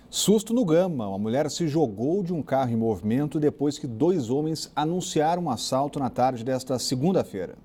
Susto no Gama. Uma mulher se jogou de um carro em movimento depois que 2 homens anunciaram um assalto na tarde desta segunda-feira.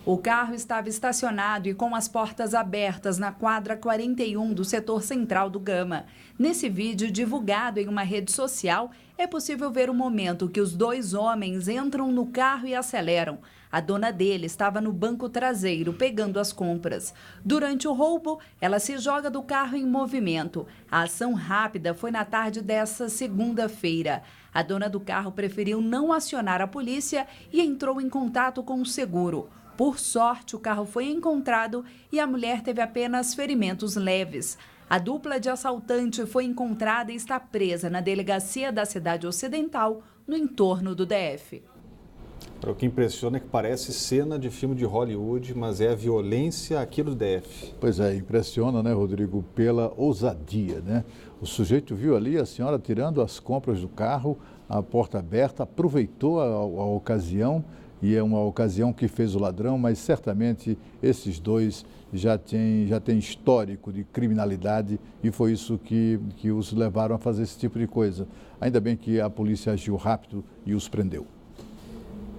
O carro estava estacionado e com as portas abertas na quadra 41 do setor central do Gama. Nesse vídeo, divulgado em uma rede social, é possível ver o momento que os 2 homens entram no carro e aceleram. A dona dele estava no banco traseiro, pegando as compras. Durante o roubo, ela se joga do carro em movimento. A ação rápida foi na tarde dessa segunda-feira. A dona do carro preferiu não acionar a polícia e entrou em contato com o seguro. Por sorte, o carro foi encontrado e a mulher teve apenas ferimentos leves. A dupla de assaltante foi encontrada e está presa na delegacia da Cidade Ocidental, no entorno do DF. O que impressiona é que parece cena de filme de Hollywood, mas é a violência aqui do DF. Pois é, impressiona, né, Rodrigo, pela ousadia, né? O sujeito viu ali a senhora tirando as compras do carro, a porta aberta, aproveitou a ocasião, e é uma ocasião que fez o ladrão, mas certamente esses 2 já têm histórico de criminalidade e foi isso que os levaram a fazer esse tipo de coisa. Ainda bem que a polícia agiu rápido e os prendeu.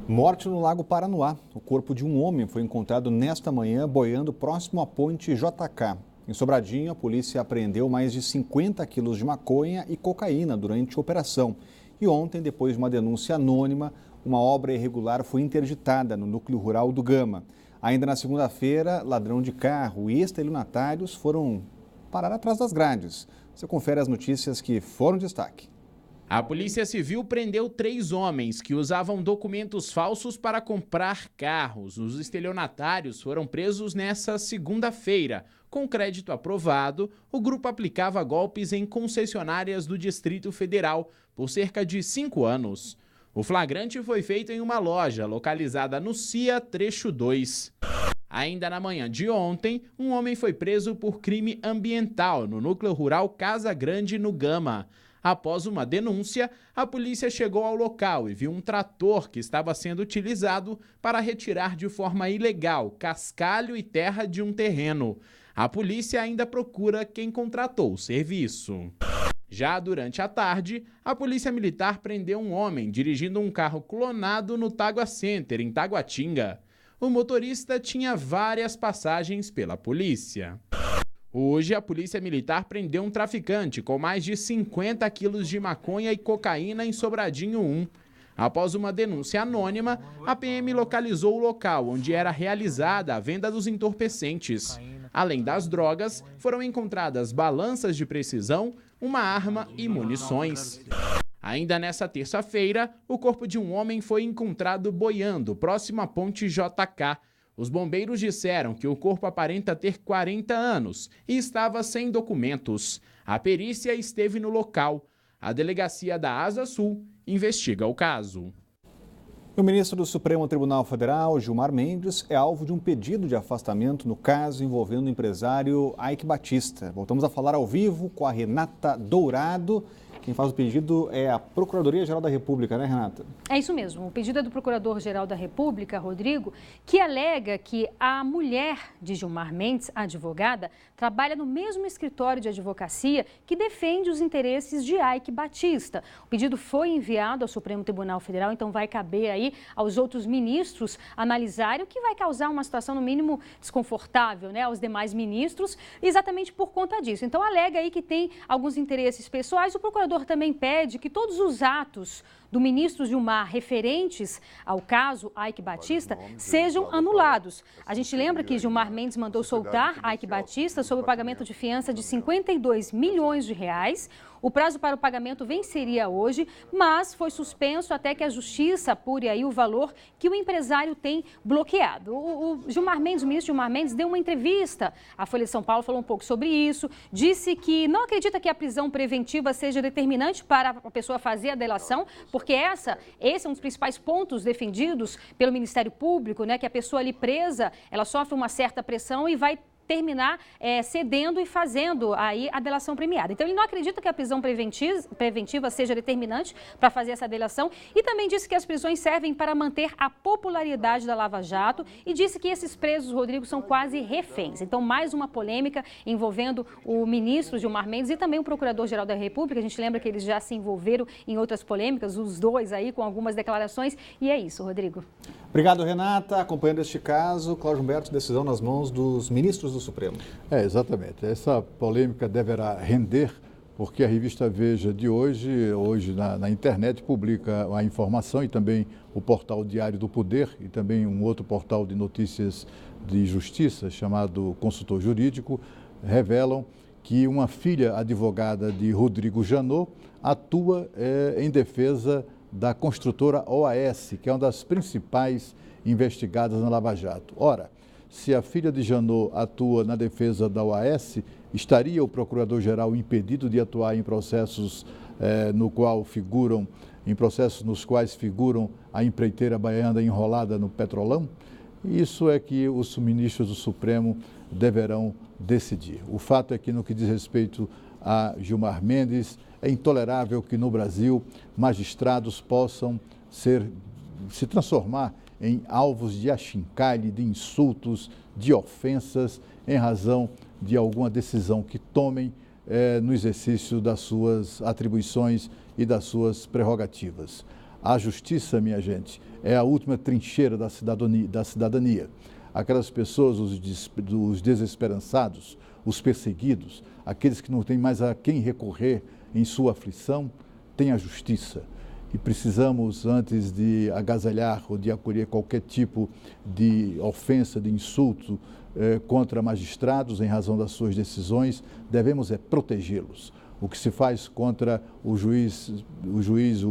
Morte no Lago Paranoá. O corpo de um homem foi encontrado nesta manhã boiando próximo à ponte JK. Em Sobradinho, a polícia apreendeu mais de 50 quilos de maconha e cocaína durante a operação. E ontem, depois de uma denúncia anônima, uma obra irregular foi interditada no núcleo rural do Gama. Ainda na segunda-feira, ladrão de carro e estelionatários foram parar atrás das grades. Você confere as notícias que foram destaque. A Polícia Civil prendeu 3 homens que usavam documentos falsos para comprar carros. Os estelionatários foram presos nessa segunda-feira. Com crédito aprovado, o grupo aplicava golpes em concessionárias do Distrito Federal por cerca de 5 anos. O flagrante foi feito em uma loja localizada no CIA Trecho 2. Ainda na manhã de ontem, um homem foi preso por crime ambiental no núcleo rural Casa Grande, no Gama. Após uma denúncia, a polícia chegou ao local e viu um trator que estava sendo utilizado para retirar de forma ilegal cascalho e terra de um terreno. A polícia ainda procura quem contratou o serviço. Já durante a tarde, a Polícia Militar prendeu um homem dirigindo um carro clonado no Tagua Center, em Taguatinga. O motorista tinha várias passagens pela polícia. Hoje, a Polícia Militar prendeu um traficante com mais de 50 quilos de maconha e cocaína em Sobradinho 1. Após uma denúncia anônima, a PM localizou o local onde era realizada a venda dos entorpecentes. Além das drogas, foram encontradas balanças de precisão, uma arma e munições. Ainda nessa terça-feira, o corpo de um homem foi encontrado boiando próximo à ponte JK. Os bombeiros disseram que o corpo aparenta ter 40 anos e estava sem documentos. A perícia esteve no local. A delegacia da Asa Sul investiga o caso. O ministro do Supremo Tribunal Federal, Gilmar Mendes, é alvo de um pedido de afastamento no caso envolvendo o empresário Eike Batista. Voltamos a falar ao vivo com a Renata Dourado. Quem faz o pedido é a Procuradoria-Geral da República, né, Renata? É isso mesmo. O pedido é do Procurador-Geral da República, Rodrigo, que alega que a mulher de Gilmar Mendes, a advogada, trabalha no mesmo escritório de advocacia que defende os interesses de Eike Batista. O pedido foi enviado ao Supremo Tribunal Federal, então vai caber aí aos outros ministros analisarem, o que vai causar uma situação, no mínimo, desconfortável, né, aos demais ministros, exatamente por conta disso. Então, alega aí que tem alguns interesses pessoais. O procurador também pede que todos os atos do ministro Gilmar referentes ao caso Eike Batista sejam anulados. A gente lembra que Gilmar Mendes mandou soltar Eike Batista sob o pagamento de fiança de 52 milhões de reais. O prazo para o pagamento venceria hoje, mas foi suspenso até que a Justiça apure aí o valor que o empresário tem bloqueado. O Gilmar Mendes, o ministro Gilmar Mendes, deu uma entrevista à Folha de São Paulo, falou um pouco sobre isso, disse que não acredita que a prisão preventiva seja determinante para a pessoa fazer a delação, porque esse é um dos principais pontos defendidos pelo Ministério Público, né, que a pessoa ali presa, ela sofre uma certa pressão e vai terminar cedendo e fazendo aí a delação premiada. Então, ele não acredita que a prisão preventiva seja determinante para fazer essa delação e também disse que as prisões servem para manter a popularidade da Lava Jato e disse que esses presos, Rodrigo, são quase reféns. Então, mais uma polêmica envolvendo o ministro Gilmar Mendes e também o Procurador-Geral da República. A gente lembra que eles já se envolveram em outras polêmicas, os dois aí com algumas declarações. E é isso, Rodrigo. Obrigado, Renata. Acompanhando este caso, Cláudio Humberto, decisão nas mãos dos ministros do Supremo. Exatamente. Essa polêmica deverá render, porque a revista Veja de hoje na internet, publica a informação e também o portal Diário do Poder e também um outro portal de notícias de justiça chamado Consultor Jurídico, revelam que uma filha advogada de Rodrigo Janot atua em defesa da construtora OAS, que é uma das principais investigadas na Lava Jato. Ora, se a filha de Janot atua na defesa da OAS, estaria o Procurador-Geral impedido de atuar em processos nos quais figuram a empreiteira baiana enrolada no Petrolão? Isso é que os ministros do Supremo deverão decidir. O fato é que, no que diz respeito a Gilmar Mendes, é intolerável que no Brasil magistrados possam se transformar em alvos de achincalhe, de insultos, de ofensas, em razão de alguma decisão que tomem no exercício das suas atribuições e das suas prerrogativas. A justiça, minha gente, é a última trincheira da cidadania. Aquelas pessoas, os desesperançados, os perseguidos, aqueles que não têm mais a quem recorrer em sua aflição, têm a justiça. E precisamos, antes de agasalhar ou de acolher qualquer tipo de ofensa, de insulto contra magistrados em razão das suas decisões, devemos protegê-los. O que se faz contra o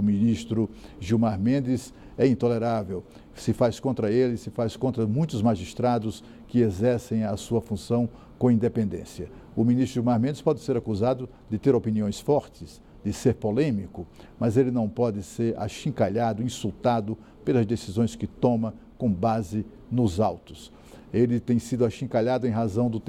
ministro Gilmar Mendes é intolerável. Se faz contra ele, se faz contra muitos magistrados que exercem a sua função com independência. O ministro Gilmar Mendes pode ser acusado de ter opiniões fortes, de ser polêmico, mas ele não pode ser achincalhado, insultado pelas decisões que toma com base nos autos. Ele tem sido achincalhado em razão do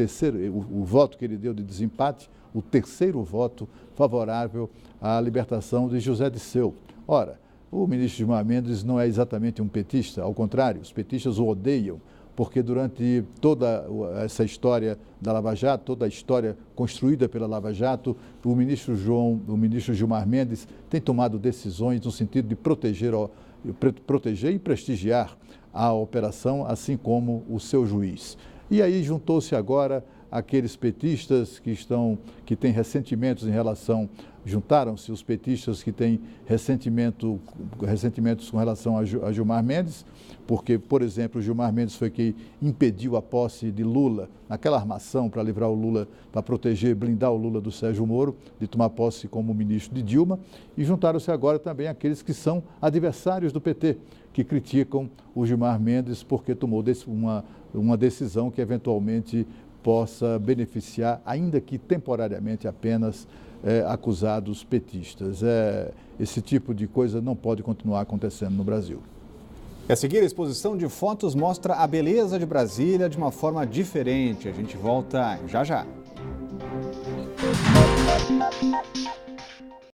o voto que ele deu de desempate, o terceiro voto favorável à libertação de José Dirceu. Ora, o ministro Gilmar Mendes não é exatamente um petista, ao contrário, os petistas o odeiam, porque durante toda essa história da Lava Jato, toda a história construída pela Lava Jato, o ministro Gilmar Mendes tem tomado decisões no sentido de proteger e prestigiar a operação, assim como o seu juiz. E aí juntou-se agora aqueles petistas que têm ressentimentos em relação, juntaram-se os petistas que têm ressentimentos com relação a Gilmar Mendes, porque, por exemplo, Gilmar Mendes foi quem impediu a posse de Lula, naquela armação para livrar o Lula, para proteger, blindar o Lula do Sérgio Moro, de tomar posse como ministro de Dilma, e juntaram-se agora também aqueles que são adversários do PT, que criticam o Gilmar Mendes porque tomou uma decisão que eventualmente possa beneficiar, ainda que temporariamente apenas, acusados petistas. Esse tipo de coisa não pode continuar acontecendo no Brasil. A seguir, a exposição de fotos mostra a beleza de Brasília de uma forma diferente. A gente volta já já.